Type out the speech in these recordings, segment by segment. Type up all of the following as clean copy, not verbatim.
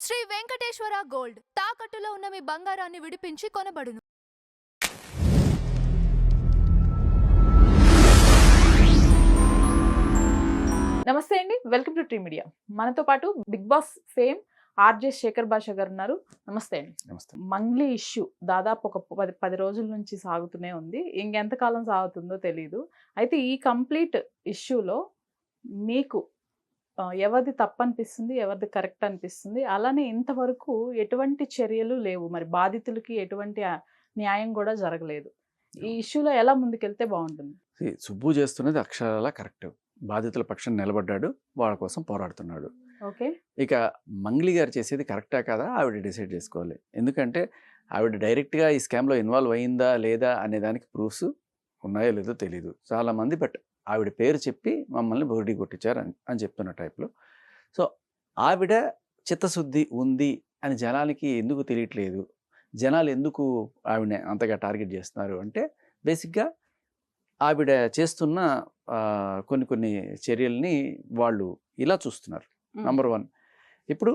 Shri Venkateswara gold తాకట్టులో ఉన్న మీ బంగారాన్ని విడిపించి కొనబడును. నమస్తే అండి, వెల్కమ్ టు టీ మీడియా. మనతో పాటు Bigg Boss fame RJ Shekhar Basha గారు ఉన్నారు. నమస్తే అండి. నమస్తే. మంగ్లీ ఇష్యూ దాదాపు ఒక 10 రోజుల నుంచి సాగుతూనే ఉంది. ఇంకెంతకాలం సాగుతుందో తెలియదు. అయితే ఈ కంప్లీట్ ఇష్యూలో మీకు ఎవరిది తప్పనిపిస్తుంది, ఎవరిది కరెక్ట్ అనిపిస్తుంది? అలానే ఇంతవరకు ఎటువంటి చర్యలు లేవు, మరి బాధితులకి ఎటువంటి న్యాయం కూడా జరగలేదు. ఈ ఇష్యూలో ఎలా ముందుకెళ్తే బాగుంటుంది? సుబ్బు చేస్తున్నది అక్షరాల కరెక్ట్. బాధితుల పక్షం నిలబడ్డాడు, వాళ్ళ కోసం పోరాడుతున్నాడు. ఓకే, ఇక మంగ్లీ గారు చేసేది కరెక్టా కాదా ఆవిడ డిసైడ్ చేసుకోవాలి. ఎందుకంటే ఆవిడ డైరెక్ట్గా ఈ స్కామ్లో ఇన్వాల్వ్ అయిందా లేదా అనే దానికి ప్రూఫ్స్ ఉన్నాయో లేదో తెలియదు చాలామంది. బట్ ఆవిడ పేరు చెప్పి మమ్మల్ని బోర్డీ కొట్టించారు అని చెప్తున్న టైప్లో. సో ఆవిడ చిత్తశుద్ధి ఉంది అని జనానికి ఎందుకు తెలియట్లేదు, జనాలు ఎందుకు ఆవిడని అంతగా టార్గెట్ చేస్తున్నారు అంటే బేసిక్గా ఆవిడ చేస్తున్న కొన్ని చర్యల్ని వాళ్ళు ఇలా చూస్తున్నారు. నంబర్ 1, ఇప్పుడు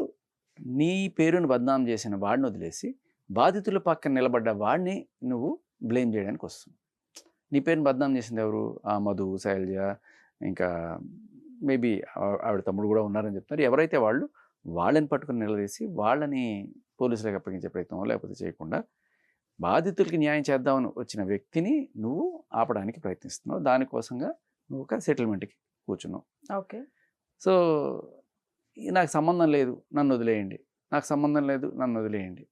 నీ పేరును బద్నాం చేసిన వాడిని వదిలేసి బాధితుల పక్కన నిలబడ్డ వాడిని నువ్వు బ్లేమ్ చేయడానికి వస్తుంది. నీ పేరుని బద్నాం చేసింది ఎవరు? మధు, శైలజ, ఇంకా మేబీ ఆవిడ తమ్ముడు కూడా ఉన్నారని చెప్తున్నారు. ఎవరైతే వాళ్ళని పట్టుకుని నిలదీసి వాళ్ళని పోలీసులకు అప్పగించే ప్రయత్నం లేకపోతే చేయకుండా బాధితులకి న్యాయం చేద్దామని వచ్చిన వ్యక్తిని నువ్వు ఆపడానికి ప్రయత్నిస్తున్నావు. దానికోసంగా నువ్వు ఒక సెటిల్మెంట్కి కూర్చున్నావు. ఓకే. సో నాకు సంబంధం లేదు, నన్ను వదిలేయండి, నాకు సంబంధం లేదు, నన్ను వదిలేయండి.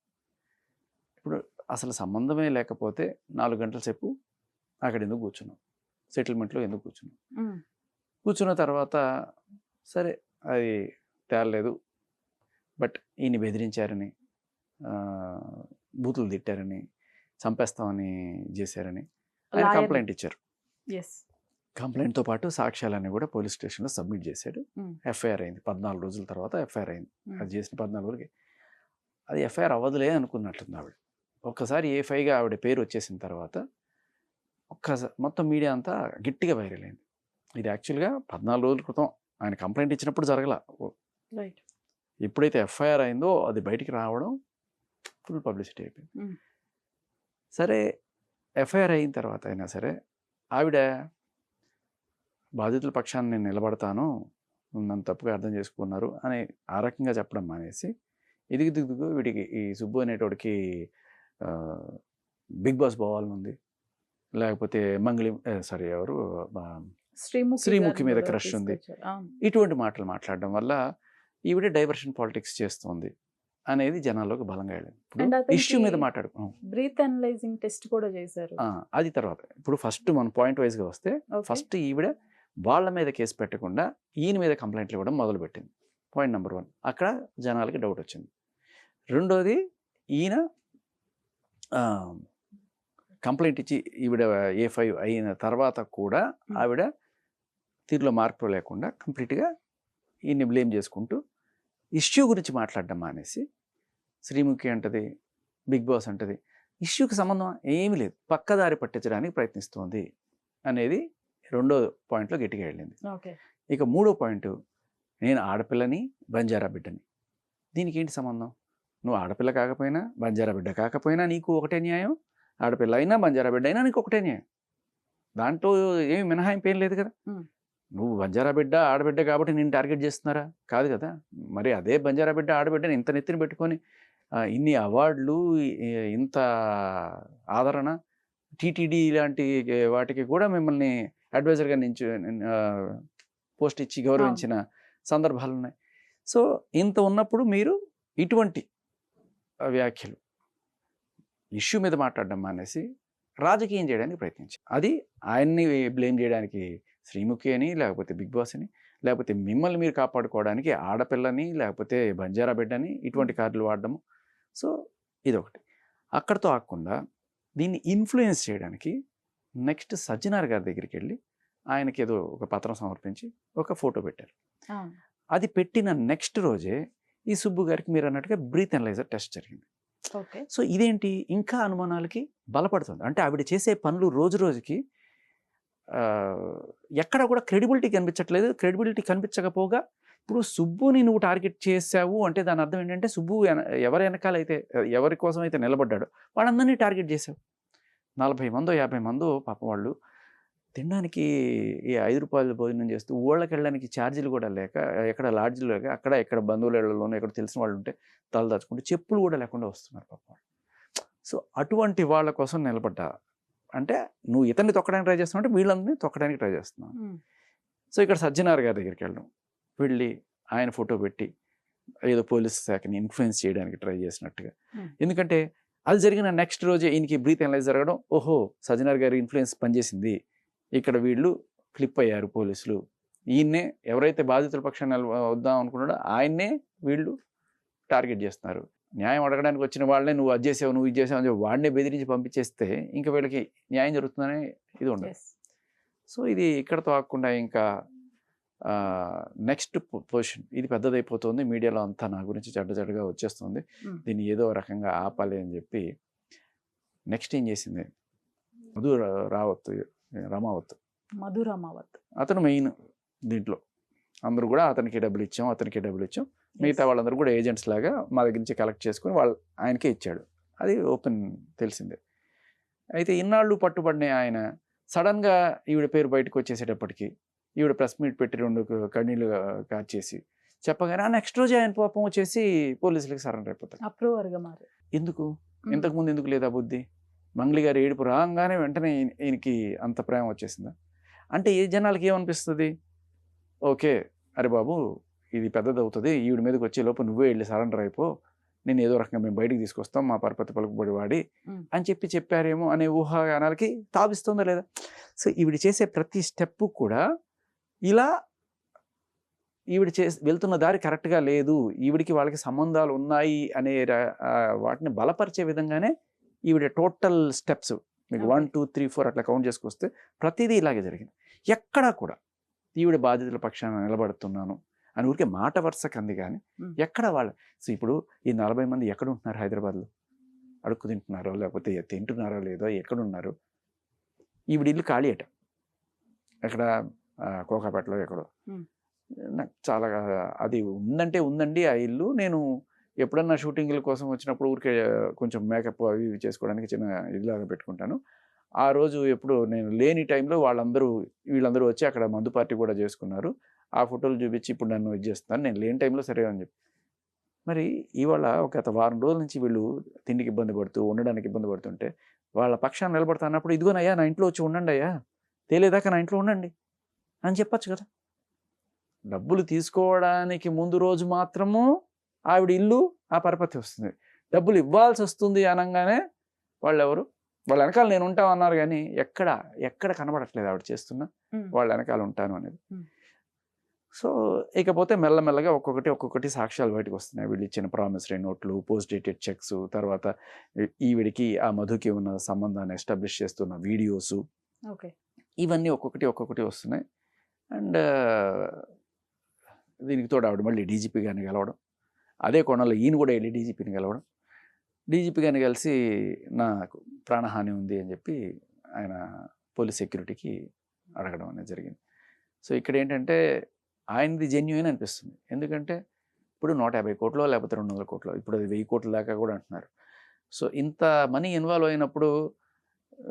ఇప్పుడు అసలు సంబంధమే లేకపోతే 4 గంటల సేపు అక్కడ ఎందుకు కూర్చున్నావు? సెటిల్మెంట్లో ఎందుకు కూర్చున్నావు? కూర్చున్న తర్వాత సరే అది తేలలేదు, బట్ ఈయన బెదిరించారని, బూతులు తిట్టారని, చంపేస్తామని చేశారని ఆయన కంప్లైంట్ ఇచ్చారు. కంప్లైంట్తో పాటు సాక్ష్యాలన్నీ కూడా పోలీస్ స్టేషన్లో సబ్మిట్ చేశాడు. ఎఫ్ఐఆర్ అయింది. 14 రోజుల తర్వాత ఎఫ్ఐఆర్ అయింది. అది చేసిన 14 రోజులకి అది ఎఫ్ఐఆర్ అవ్వదులే అనుకున్నట్టుంది ఆవిడ. ఒక్కసారి A5గా ఆవిడ పేరు వచ్చేసిన తర్వాత ఒక్కసారి మొత్తం మీడియా అంతా గట్టిగా వైరల్ అయింది. ఇది యాక్చువల్గా 14 రోజుల క్రితం ఆయన కంప్లైంట్ ఇచ్చినప్పుడు జరగల. ఎప్పుడైతే ఎఫ్ఐఆర్ అయిందో అది బయటికి రావడం ఫుల్ పబ్లిసిటీ అయిపోయింది. సరే ఎఫ్ఐఆర్ అయిన తర్వాత అయినా సరే ఆవిడ బాధితుల పక్షాన్ని నేను నిలబడతాను, నన్ను తప్పుగా అర్థం చేసుకున్నారు అని ఆ రకంగా చెప్పడం మానేసి దిగుదిగుగు వీడికి ఈ సుబ్బు అనేటోడికి బిగ్ బాస్ పోవాలని ఉంది, లేకపోతే ఎవరు శ్రీముఖి మీద క్రష్ ఉంది, ఇటువంటి మాటలు మాట్లాడడం వల్ల ఈవిడ డైవర్షన్ పాలిటిక్స్ చేస్తుంది అనేది జనాల్లోకి బలంగా వెళ్ళింది. ఇష్యూ మీద మాట్లాడుకున్నాం. బ్రీత్ అనలైజింగ్ టెస్ట్ కూడా చేశారు. అది తర్వాత ఇప్పుడు ఫస్ట్ మనం పాయింట్ వైజ్గా వస్తే ఫస్ట్ ఈవిడ వాళ్ళ మీద కేసు పెట్టకుండా ఈయన మీద కంప్లైంట్లు ఇవ్వడం మొదలుపెట్టింది. Point number 1. అక్కడ జనాలకి డౌట్ వచ్చింది. రెండోది, ఈయన కంప్లైంట్ ఇచ్చి ఈవిడ A5 అయిన తర్వాత కూడా ఆవిడ తీరులో మార్పు లేకుండా కంప్లీట్గా ఈయన్ని బ్లేమ్ చేసుకుంటూ ఇష్యూ గురించి మాట్లాడడం మానేసి శ్రీముఖి అంటది, బిగ్ బాస్ అంటది, ఇష్యూకి సంబంధం ఏమీ లేదు, పక్కదారి పట్టించడానికి ప్రయత్నిస్తోంది అనేది రెండో పాయింట్లో గట్టిగా వెళ్ళింది. ఇక మూడో పాయింట్, నేను ఆడపిల్లని, బంజారా బిడ్డని, దీనికి ఏంటి సంబంధం? నువ్వు ఆడపిల్ల కాకపోయినా బంజారా బిడ్డ కాకపోయినా నీకు ఒకటే న్యాయం, ఆడపిల్ల అయినా బంజారా బిడ్డ అయినా నీకు ఒకటే న్యాయం. దాంట్లో ఏమి మినహాయింపు ఏం లేదు కదా. నువ్వు బంజారా బిడ్డ ఆడబిడ్డ కాబట్టి నేను టార్గెట్ చేస్తున్నారా? కాదు కదా. మరి అదే బంజారా బిడ్డ ఆడబిడ్డని ఇంత నెత్తిని పెట్టుకొని ఇన్ని అవార్డులు, ఇంత ఆదరణ, టీటీడీ లాంటి వాటికి కూడా మిమ్మల్ని అడ్వైజర్గా నుంచి పోస్ట్ ఇచ్చి గౌరవించిన సందర్భాలు ఉన్నాయి. సో ఇంత ఉన్నప్పుడు మీరు ఇటువంటి వ్యాఖ్యలు ఇష్యూ మీద మాట్లాడడం మానేసి రాజకీయం చేయడానికి ప్రయత్నించారు. అది ఆయన్ని బ్లేమ్ చేయడానికి శ్రీముఖి అని, లేకపోతే బిగ్ బాస్ అని, లేకపోతే మిమ్మల్ని మీరు కాపాడుకోవడానికి ఆడపిల్లని, లేకపోతే బంజారా బిడ్డని, ఇటువంటి కార్డులు వాడడము. సో ఇదొకటి. అక్కడితో ఆగకుండా దీన్ని ఇన్ఫ్లుయెన్స్ చేయడానికి నెక్స్ట్ సజ్జనార్ గారి దగ్గరికి వెళ్ళి ఆయనకి ఏదో ఒక పత్రం సమర్పించి ఒక ఫోటో పెట్టారు. అది పెట్టిన నెక్స్ట్ రోజే ఈ సుబ్బు గారికి మీరు అన్నట్టుగా బ్రీత్ అనలైజర్ టెస్ట్ జరిగింది. సో ఇదేంటి, ఇంకా అనుమానాలకి బలపడుతుంది. అంటే ఆవిడ చేసే పనులు రోజు రోజుకి ఎక్కడ కూడా క్రెడిబిలిటీ కనిపించట్లేదు. క్రెడిబిలిటీ కనిపించకపోగా ఇప్పుడు సుబ్బుని నువ్వు టార్గెట్ చేసావు అంటే దాని అర్థం ఏంటంటే సుబ్బు ఎవరి వెనకాలైతే ఎవరి కోసం అయితే నిలబడ్డాడో వాళ్ళందరినీ టార్గెట్ చేసావు. 40 మందో 50 మందో పాపం వాళ్ళు తినడానికి ఈ ₹5 భోజనం చేస్తూ ఊళ్ళకి వెళ్ళడానికి ఛార్జీలు కూడా లేక, ఎక్కడ లాడ్జ్లు లేక, అక్కడ ఎక్కడ బంధువుల ఇళ్లలోనో ఎక్కడ తెలిసిన వాళ్ళు ఉంటే తల దాచుకుంటూ చెప్పులు కూడా లేకుండా వస్తున్నారు పాపం. సో అటువంటి వాళ్ళ కోసం నిలబడ్డా అంటే నువ్వు ఇతన్ని తొక్కడానికి ట్రై చేస్తున్నావు అంటే వీళ్ళందరినీ తొక్కడానికి ట్రై చేస్తున్నావు. సో ఇక్కడ సజ్జనార్ గారి దగ్గరికి వెళ్ళడం, వెళ్ళి ఆయన ఫోటో పెట్టి ఏదో పోలీస్ శాఖని ఇన్ఫ్లుయెన్స్ చేయడానికి ట్రై చేసినట్టుగా. ఎందుకంటే అది జరిగిన నెక్స్ట్ రోజే ఈయనకి బ్రీత్ అనలైజ్ జరగడం, ఓహో సజ్జనార్ గారి ఇన్ఫ్లుయెన్స్ పనిచేసింది, ఇక్కడ వీళ్ళు ఫ్లిప్ అయ్యారు పోలీసులు, ఈయన్నే ఎవరైతే బాధితుల పక్షాన్ని వద్దాం అనుకున్నాడో ఆయన్నే వీళ్ళు టార్గెట్ చేస్తున్నారు. న్యాయం అడగడానికి వచ్చిన వాళ్ళనే నువ్వు అది చేసావు నువ్వు ఇది చేసావు అని చెప్పి వాడినే బెదిరించి పంపించేస్తే ఇంకా వీళ్ళకి న్యాయం జరుగుతుందని ఇది ఉండదు. సో ఇది ఇక్కడతో ఆగకుండా ఇంకా నెక్స్ట్ పొజిషన్ ఇది పెద్దదైపోతుంది, మీడియాలో అంతా నా గురించి చెడ్డగా వచ్చేస్తుంది, దీన్ని ఏదో రకంగా ఆపాలి అని చెప్పి నెక్స్ట్ ఏం చేసింది మధు రామావత్ అతను మెయిన్ దీంట్లో. అందరూ కూడా అతనికి డబ్బులు ఇచ్చాం, మిగతా వాళ్ళందరూ కూడా ఏజెంట్స్ లాగా మా దగ్గర నుంచి కలెక్ట్ చేసుకుని ఆయనకే ఇచ్చాడు. అది ఓపెన్ తెలిసిందే. అయితే ఇన్నాళ్ళు పట్టుబడిన ఆయన సడన్గా ఈవిడ పేరు బయటకు వచ్చేసేటప్పటికి ఈవిడ ప్రెస్ మీట్ పెట్టి 2 కన్నీళ్ళు కార్చేసి చెప్పగానే నెక్స్ట్ రోజు ఆయన పాపం వచ్చేసి పోలీసులకి సరెండర్ అయిపోతాడు. అప్రూవర్గా మారి. ఎందుకు ఇంతకుముందు ఎందుకు లేదా బుద్ధి? మంగళి గారి ఏడుపు రాగానే వెంటనే ఈయనకి అంత ప్రేమ వచ్చేసిందా? అంటే ఏ జనాలకి ఏమనిపిస్తుంది, ఓకే అరే బాబు ఇది పెద్దదవుతుంది, ఈవిడ మీదకి వచ్చే లోపు నువ్వే వెళ్ళి సరెండర్ అయిపో, నేను ఏదో రకంగా మేము బయటికి తీసుకొస్తాం మా పరపతి పలుకుబడి వాడి అని చెప్పారేమో అనే ఊహాగానాలకి తావిస్తుందా లేదా? సో ఈవిడ చేసే ప్రతి స్టెప్ కూడా ఇలా ఈవిడ వెళ్తున్న దారి కరెక్ట్గా లేదు, ఈవిడికి వాళ్ళకి సంబంధాలు ఉన్నాయి అనే వాటిని బలపరిచే విధంగానే ఈవిడ టోటల్ స్టెప్స్ మీకు 1 2 3 4 అట్లా కౌంట్ చేసుకొస్తే ప్రతిదీ ఇలాగే జరిగింది. ఎక్కడా కూడా ఈవిడ బాధితుల పక్షాన నిలబడుతున్నాను అని ఊరికే మాట వరుసకు అంది కానీ ఎక్కడ వాళ్ళు. సో ఇప్పుడు ఈ 40 మంది ఎక్కడ ఉంటున్నారు? హైదరాబాద్లో అడుక్కు తింటున్నారో లేకపోతే తింటున్నారో లేదో ఎక్కడున్నారు? ఈవిడ ఇల్లు ఖాళీ అట, ఎక్కడ కోకాపేటలో ఎక్కడో. నాకు చాలా అది ఉందండి ఆ ఇల్లు. నేను ఎప్పుడన్నా షూటింగ్ల కోసం వచ్చినప్పుడు ఊరికే కొంచెం మేకప్ అవి ఇవి చేసుకోవడానికి చిన్న ఇదిలాగా పెట్టుకుంటాను. ఆ రోజు ఎప్పుడు నేను లేని టైంలో వీళ్ళందరూ వచ్చి అక్కడ మందు పార్టీ కూడా చేసుకున్నారు. ఆ ఫోటోలు చూపించి ఇప్పుడు నన్ను ఇది చేస్తున్నాను, నేను లేని టైంలో సరే అని చెప్పి. మరి ఇవాళ గత వారం రోజుల నుంచి వీళ్ళు తిండికి ఇబ్బంది పడుతూ ఉండడానికి ఇబ్బంది పడుతుంటే వాళ్ళ పక్షాన్ని నిలబడతా అన్నప్పుడు ఇదిగోనయ్యా నా ఇంట్లో వచ్చి ఉండండి అయ్యా, తేలేదాకా నా ఇంట్లో ఉండండి అని చెప్పచ్చు కదా. డబ్బులు తీసుకోవడానికి ముందు రోజు మాత్రము ఆవిడ ఇల్లు ఆ పరపతి వస్తుంది, డబ్బులు ఇవ్వాల్సి వస్తుంది అనగానే వాళ్ళెవరు వాళ్ళ వెనకాల నేను ఉంటామన్నారు కానీ ఎక్కడ కనబడట్లేదు ఆవిడ చేస్తున్నా వాళ్ళ వెనకాల ఉంటాను అనేది. సో ఇకపోతే మెల్లమెల్లగా ఒక్కొక్కటి సాక్ష్యాలు బయటకు వస్తున్నాయి. వీళ్ళు ఇచ్చిన ప్రామిసరీ నోట్లు, పోస్ట్ డేటెడ్ చెక్స్, తర్వాత ఈవిడికి ఆ మధుకి ఉన్న సంబంధాన్ని ఎస్టాబ్లిష్ చేస్తున్న వీడియోస్, ఇవన్నీ ఒక్కొక్కటి వస్తున్నాయి. అండ్ దీనికి తోడు ఆవిడ మళ్ళీ డీజీపీ గారిని కలవడం, అదే కోణంలో ఈయన కూడా వెళ్ళి డీజీపీని కలవడం, డీజీపీ గారిని కలిసి నాకు ప్రాణహాని ఉంది అని చెప్పి ఆయన పోలీస్ సెక్యూరిటీకి అడగడం అనేది జరిగింది. సో ఇక్కడ ఏంటంటే ఆయనది జెన్యూన్ అనిపిస్తుంది. ఎందుకంటే ఇప్పుడు 150 కోట్లు లేకపోతే 200 కోట్లు, ఇప్పుడు అది 1000 కోట్ల దాకా కూడా అంటున్నారు. సో ఇంత మనీ ఇన్వాల్వ్ అయినప్పుడు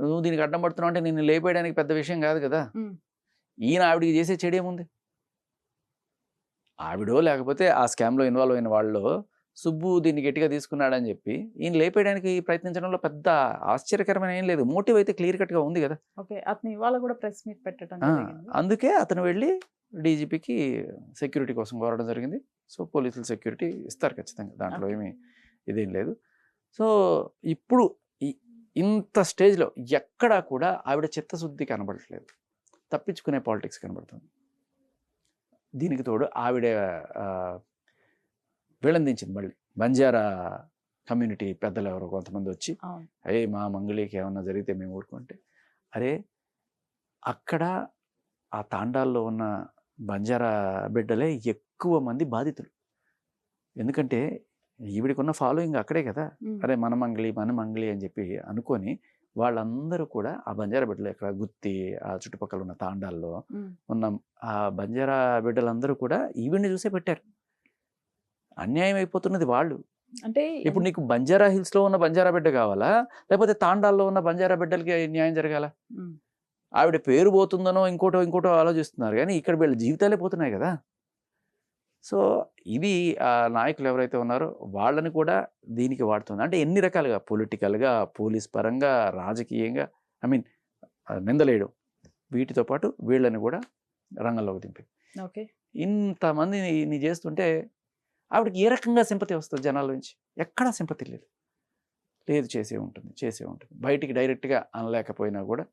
నువ్వు దీనికి అడ్డం పడుతున్నావు అంటే నిన్ను లేపేయడానికి పెద్ద విషయం కాదు కదా. ఈయన ఆవిడికి చేసే చెడేముంది? ఆవిడో లేకపోతే ఆ స్కామ్లో ఇన్వాల్వ్ అయిన వాళ్ళు సుబ్బు దీన్ని గట్టిగా తీసుకున్నాడని చెప్పి ఈయన లేపేయడానికి ప్రయత్నించడంలో పెద్ద ఆశ్చర్యకరమైన ఏం లేదు. మోటివ్ అయితే క్లియర్ కట్గా ఉంది కదా. అతను ఇవాళ కూడా ప్రెస్ మీట్ పెట్టడం, అందుకే అతను వెళ్ళి డీజీపీకి సెక్యూరిటీ కోసం కోరడం జరిగింది. సో పోలీసులు సెక్యూరిటీ ఇస్తారు ఖచ్చితంగా, దాంట్లో ఇదేం లేదు. సో ఇప్పుడు ఇంత స్టేజ్లో ఎక్కడా కూడా ఆవిడ చిత్తశుద్ధి కనబడట్లేదు, తప్పించుకునే పాలిటిక్స్ కనబడుతుంది. దీనికి తోడు ఆవిడ విళందించింది మళ్ళీ బంజారా కమ్యూనిటీ పెద్దలు ఎవరో కొంతమంది వచ్చి, అయ్యే మా మంగళికి ఏమన్నా జరిగితే మేము ఊరుకుంటే, అరే అక్కడ ఆ తాండాల్లో ఉన్న బంజారా బిడ్డలే ఎక్కువ మంది బాధితులు. ఎందుకంటే ఈవిడికున్న ఫాలోయింగ్ అక్కడే కదా. అరే మన మంగళి అని చెప్పి అనుకొని వాళ్ళందరూ కూడా ఆ బంజారా బిడ్డలు ఇక్కడ గుత్తి ఆ చుట్టుపక్కల ఉన్న తాండాల్లో ఉన్న ఆ బంజారా బిడ్డలందరూ కూడా ఈవిడ్ని చూసే పెట్టారు. అన్యాయం అయిపోతున్నది వాళ్ళు. అంటే ఇప్పుడు నీకు బంజారా హిల్స్ లో ఉన్న బంజారా బిడ్డ కావాలా, లేకపోతే తాండాల్లో ఉన్న బంజారా బిడ్డలకి న్యాయం జరగాల? ఆవిడ పేరు పోతుందనో ఇంకోటో ఆలోచిస్తున్నారు, కానీ ఇక్కడ వీళ్ళ జీవితాలే పోతున్నాయి కదా. సో ఇది ఆ నాయకులు ఎవరైతే ఉన్నారో వాళ్ళని కూడా దీనికి వాడుతుంది. అంటే ఎన్ని రకాలుగా పొలిటికల్గా, పోలీస్ పరంగా, రాజకీయంగా, నిందలేయడం, వీటితో పాటు వీళ్ళని కూడా రంగంలోకి దింపింది. ఓకే, ఇంతమందిని చేస్తుంటే ఆవిడకి ఏ రకంగా సింపతి వస్తుంది జనాల నుంచి? ఎక్కడా సింపతి లేదు. చేసే ఉంటుంది. బయటికి డైరెక్ట్గా అనలేకపోయినా కూడా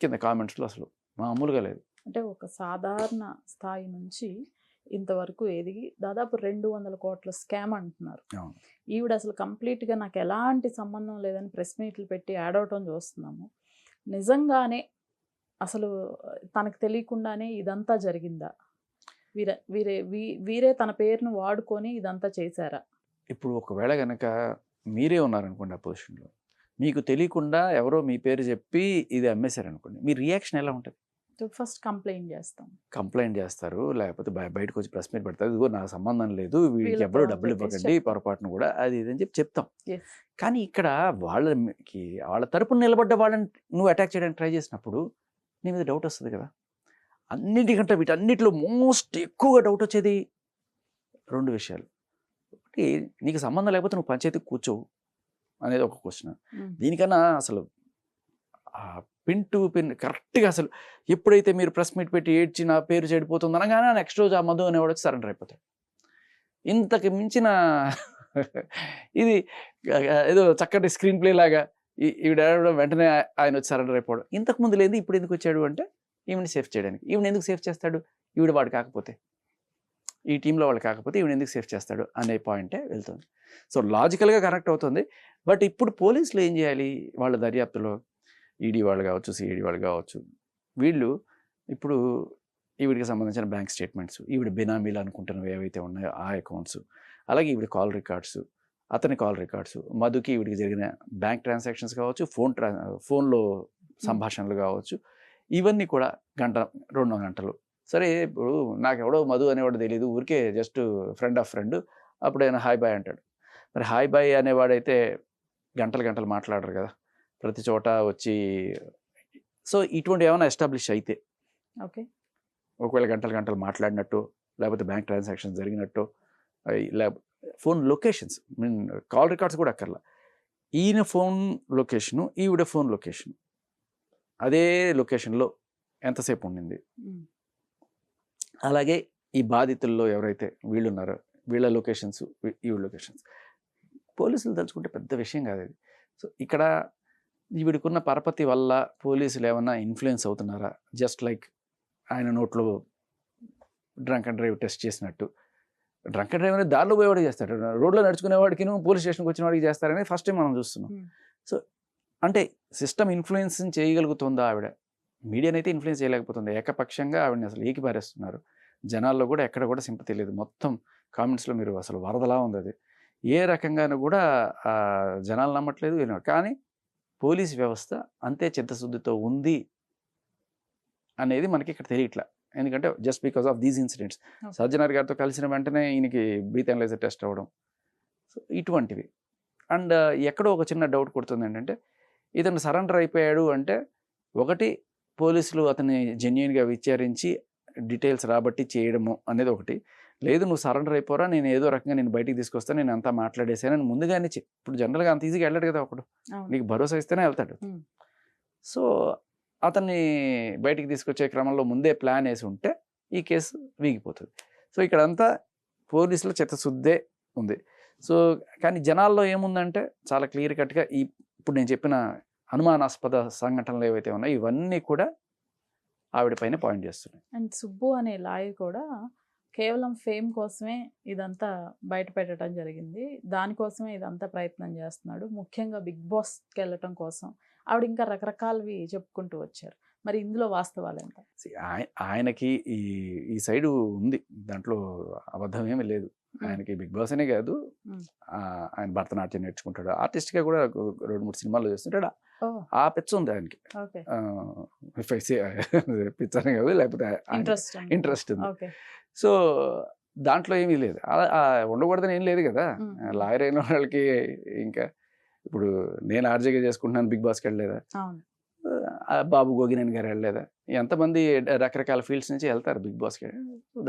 కింద కామెంట్స్లో అసలు మామూలుగా లేదు. అంటే ఒక సాధారణ స్థాయి నుంచి ఇంతవరకు ఎదిగి దాదాపు 200 కోట్ల స్కామ్ అంటున్నారు. ఈవిడ అసలు కంప్లీట్గా నాకు ఎలాంటి సంబంధం లేదని ప్రెస్ మీట్లు పెట్టి యాడ్ అవటం చూస్తున్నాము. నిజంగానే అసలు తనకు తెలియకుండానే ఇదంతా జరిగిందా? వీరే తన పేరును వాడుకొని ఇదంతా చేశారా? ఇప్పుడు ఒకవేళ కనుక మీరే ఉన్నారనుకోండి ఆ పొజిషన్లో, మీకు తెలియకుండా ఎవరో మీ పేరు చెప్పి ఇది అమ్మేశారనుకోండి, మీ రియాక్షన్ ఎలా ఉంటుంది? ఫస్ట్ కంప్లైంట్ చేస్తారు, లేకపోతే బయటకు వచ్చి ప్రెస్ మీట్ పెడతారు, ఇదిగో నాకు సంబంధం లేదు, వీడికి ఎవరో డబ్బులు ఇవ్వకండి, పొరపాటును కూడా అది ఇదని చెప్పి చెప్తాం. కానీ ఇక్కడ వాళ్ళ తరపున నిలబడ్డ వాళ్ళని నువ్వు అటాక్ చేయడానికి ట్రై చేసినప్పుడు నీ మీద డౌట్ వస్తుంది కదా. అన్నిటికంటే వీటన్నిటిలో మోస్ట్ ఎక్కువగా డౌట్ వచ్చేది 2 విషయాలు. ఒకటి, నీకు సంబంధం లేకపోతే నువ్వు పంచాయతీకి కూర్చోవు అనేది ఒక క్వశ్చన్. దీనికన్నా అసలు పిన్ టు పిన్ కరెక్ట్గా అసలు ఎప్పుడైతే మీరు ప్రెస్ మీట్ పెట్టి ఏడ్చి నా పేరు చెడిపోతుంది అనగానే నెక్స్ట్ రోజు ఆ మధు అనేవాడు వచ్చి సరెండర్ అయిపోతాడు. ఇంతకు మించిన ఇది ఏదో చక్కటి స్క్రీన్ ప్లే లాగా ఈవిడ వెంటనే ఆయన వచ్చి సరెండర్ అయిపోవడం. ఇంతకుముందు లేదు, ఇప్పుడు ఎందుకు వచ్చాడు అంటే ఈవిని సేఫ్ చేయడానికి. ఈవిని ఎందుకు సేఫ్ చేస్తాడు? ఈవిడ వాడు కాకపోతే, ఈ టీంలో వాళ్ళు కాకపోతే ఈవిని ఎందుకు సేఫ్ చేస్తాడు అనే పాయింటే వెళ్తుంది. సో లాజికల్గా కరెక్ట్ అవుతుంది. బట్ ఇప్పుడు పోలీసులు ఏం చేయాలి? వాళ్ళ దర్యాప్తులో ఈడీ వాళ్ళు కావచ్చు, సిఐడి వాళ్ళు కావచ్చు, వీళ్ళు ఇప్పుడు ఈవిడికి సంబంధించిన బ్యాంక్ స్టేట్మెంట్స్, ఈవిడ బినామీలు అనుకుంటున్నవి ఏవైతే ఉన్నాయో ఆ అకౌంట్స్, అలాగే ఈవిడ కాల్ రికార్డ్స్, అతని కాల్ రికార్డ్స్, మధుకి ఈవిడికి జరిగిన బ్యాంక్ ట్రాన్సాక్షన్స్ కావచ్చు, ఫోన్లో సంభాషణలు కావచ్చు, ఇవన్నీ కూడా 1-2 గంటలు. సరే, ఇప్పుడు నాకు ఎవడో మధు అనేవాడు తెలియదు, ఊరికే జస్ట్ ఫ్రెండ్ ఆఫ్ ఫ్రెండ్, అప్పుడు ఆయన హాయ్ బాయ్ అంటాడు. మరి హాయ్ బాయ్ అనేవాడైతే గంటలు మాట్లాడరు కదా ప్రతి చోట వచ్చి. సో ఇటువంటి ఏమైనా ఎస్టాబ్లిష్ అయితే, ఓకే, ఒకవేళ గంటలు మాట్లాడినట్టు, లేకపోతే బ్యాంక్ ట్రాన్సాక్షన్స్ జరిగినట్టు, ఫోన్ లొకేషన్స్, కాల్ రికార్డ్స్ కూడా అక్కర్లా, ఈయన ఫోన్ లొకేషను, ఈవిడ ఫోన్ లొకేషన్, అదే లొకేషన్లో ఎంతసేపు ఉండింది, అలాగే ఈ బాధితుల్లో ఎవరైతే వీళ్ళు ఉన్నారో వీళ్ళ లొకేషన్స్, ఈవిడ లొకేషన్స్, పోలీసులు తలుచుకుంటే పెద్ద విషయం కాదు ఇది. సో ఇక్కడ ఈవిడికున్న పరపతి వల్ల పోలీసులు ఏమన్నా ఇన్ఫ్లుయెన్స్ అవుతున్నారా? జస్ట్ లైక్ ఆయన నోట్లో డ్రంక్ అండ్ డ్రైవ్ టెస్ట్ చేసినట్టు. డ్రంక్ అండ్ డ్రైవ్ అనేది దారిలో పోయేవాడికి చేస్తాడు, రోడ్లో నడుచుకునేవాడికి పోలీస్ స్టేషన్కి వచ్చిన వాడికి చేస్తారనేది ఫస్ట్ టైం మనం చూస్తున్నాం. సో అంటే సిస్టమ్ ఇన్ఫ్లుయెన్స్ చేయగలుగుతుందా ఆవిడ? మీడియాని అయితే ఇన్ఫ్లుయెన్స్ చేయలేకపోతుంది. ఏకపక్షంగా ఆవిడని అసలు ఏకిపారేస్తున్నారు. జనాల్లో కూడా ఎక్కడ కూడా సింపతి లేదు. మొత్తం కామెంట్స్లో మీరు అసలు వరదలా ఉంది అది. ఏ రకంగానూ కూడా జనాలు నమ్మట్లేదు. కానీ పోలీస్ వ్యవస్థ అంతే చిత్తశుద్ధితో ఉంది అనేది మనకి ఇక్కడ తెలియట్లా. ఎందుకంటే just because of these incidents, Sajjanar గారితో కలిసిన వెంటనే ఈయనకి బ్రీత్ అనలైజర్ టెస్ట్ అవ్వడం, సో ఇటువంటివి. అండ్ ఎక్కడో ఒక చిన్న డౌట్ కొడుతుంది ఏంటంటే, ఇతను సరెండర్ అయిపోయాడు అంటే, ఒకటి పోలీసులు అతన్ని జెన్యూన్గా విచారించి డీటెయిల్స్ రాబట్టి చేయడము అనేది ఒకటి. లేదు నువ్వు సరెండర్ అయిపోరా, నేను ఏదో రకంగా నేను బయటికి తీసుకొస్తాను, నేను అంతా మాట్లాడేసానని ముందుగానే ఇప్పుడు జనరల్గా అంత ఈజీగా వెళ్ళాడు కదా ఒకడు, నీకు భరోసా ఇస్తేనే వెళ్తాడు. సో అతన్ని బయటికి తీసుకొచ్చే క్రమంలో ముందే ప్లాన్ వేసి ఉంటే ఈ కేసు వీగిపోతుంది. సో ఇక్కడంతా పోలీసుల చిత్తశుద్ధే ఉంది. సో కానీ జనాల్లో ఏముందంటే చాలా క్లియర్ కట్గా ఇప్పుడు నేను చెప్పిన అనుమానాస్పద సంఘటనలు ఏవైతే ఉన్నాయో ఇవన్నీ కూడా ఆవిడ పైన పాయింట్ చేస్తున్నాయి. అండ్ సుబ్బు అనే లాయర్ కూడా కేవలం ఫేమ్ కోసమే ఇదంతా బయట పెట్టడం జరిగింది, దానికోసమే ఇదంతా ప్రయత్నం చేస్తున్నాడు, ముఖ్యంగా బిగ్ బాస్కి వెళ్ళటం కోసం ఆవిడ ఇంకా రకరకాలవి చెప్పుకుంటూ వచ్చారు. మరి ఇందులో వాస్తవాలు ఎంత? ఆయనకి ఈ సైడు ఉంది, దాంట్లో అబద్ధం ఏమీ లేదు. ఆయనకి బిగ్ బాస్ అనే కాదు, Hmm. ఆయన భరతనాట్యం నేర్చుకుంటాడు, ఆర్టిస్ట్గా కూడా 2-3 సినిమాలు చేస్తుంటాడు. Oh, ఆ పిచ్చ ఉంది ఆయనకి. okay. పిచ్చ అని కాదు, లేకపోతే Interest. ఇంట్రెస్ట్ ఉంది. Okay. సో దాంట్లో ఏమీ లేదు, అలా ఉండకూడదని ఏం లేదు కదా. లాయర్ అయిన వాళ్ళకి ఇంకా ఇప్పుడు నేను ఆర్జేగా చేసుకుంటున్నాను, బిగ్ బాస్కి వెళ్ళలేదా? అవును. బాబు గోగినేని గారు వెళ్ళలేదా? ఎంతమంది రకరకాల ఫీల్డ్స్ నుంచి వెళ్తారు బిగ్ బాస్కి.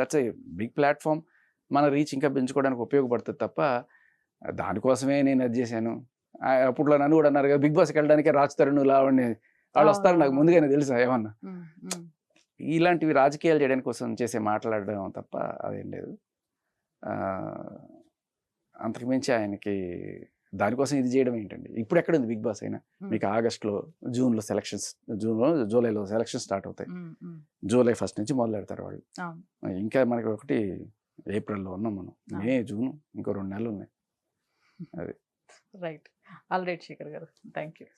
దట్స్ ఏ బిగ్ ప్లాట్ఫామ్, మన రీచ్ ఇంకా పెంచుకోవడానికి ఉపయోగపడుతుంది తప్ప దానికోసమే నేను అది చేశాను. అప్పట్లో నన్ను కూడా అన్నారు కదా, బిగ్ బాస్కి వెళ్ళడానికే రాచుతారు నువ్వు లావణ్య, వాళ్ళు వస్తారు నాకు ముందుగానే తెలుసా ఏమన్నా. ఇలాంటివి రాజకీయాలు చేయడానికి కోసం చేసే మాట్లాడడం తప్ప అదేం లేదు. అంతకుమించి ఆయనకి దానికోసం ఇది చేయడం ఏంటండి. ఇప్పుడు ఎక్కడ ఉంది బిగ్ బాస్ అయినా? మీకు ఆగస్టులో, జూన్లో సెలక్షన్స్, జూలైలో సెలక్షన్స్ స్టార్ట్ అవుతాయి. జూలై 1 నుంచి మొదలు పెడతారు వాళ్ళు. ఇంకా మనకి ఒకటి ఏప్రిల్లో ఉన్నాం మనం, మే, జూన్, ఇంకో 2 నెలలు ఉన్నాయి. అది రైట్. ఆల్ రైట్ శేఖర్ గారు, థ్యాంక్ యూ.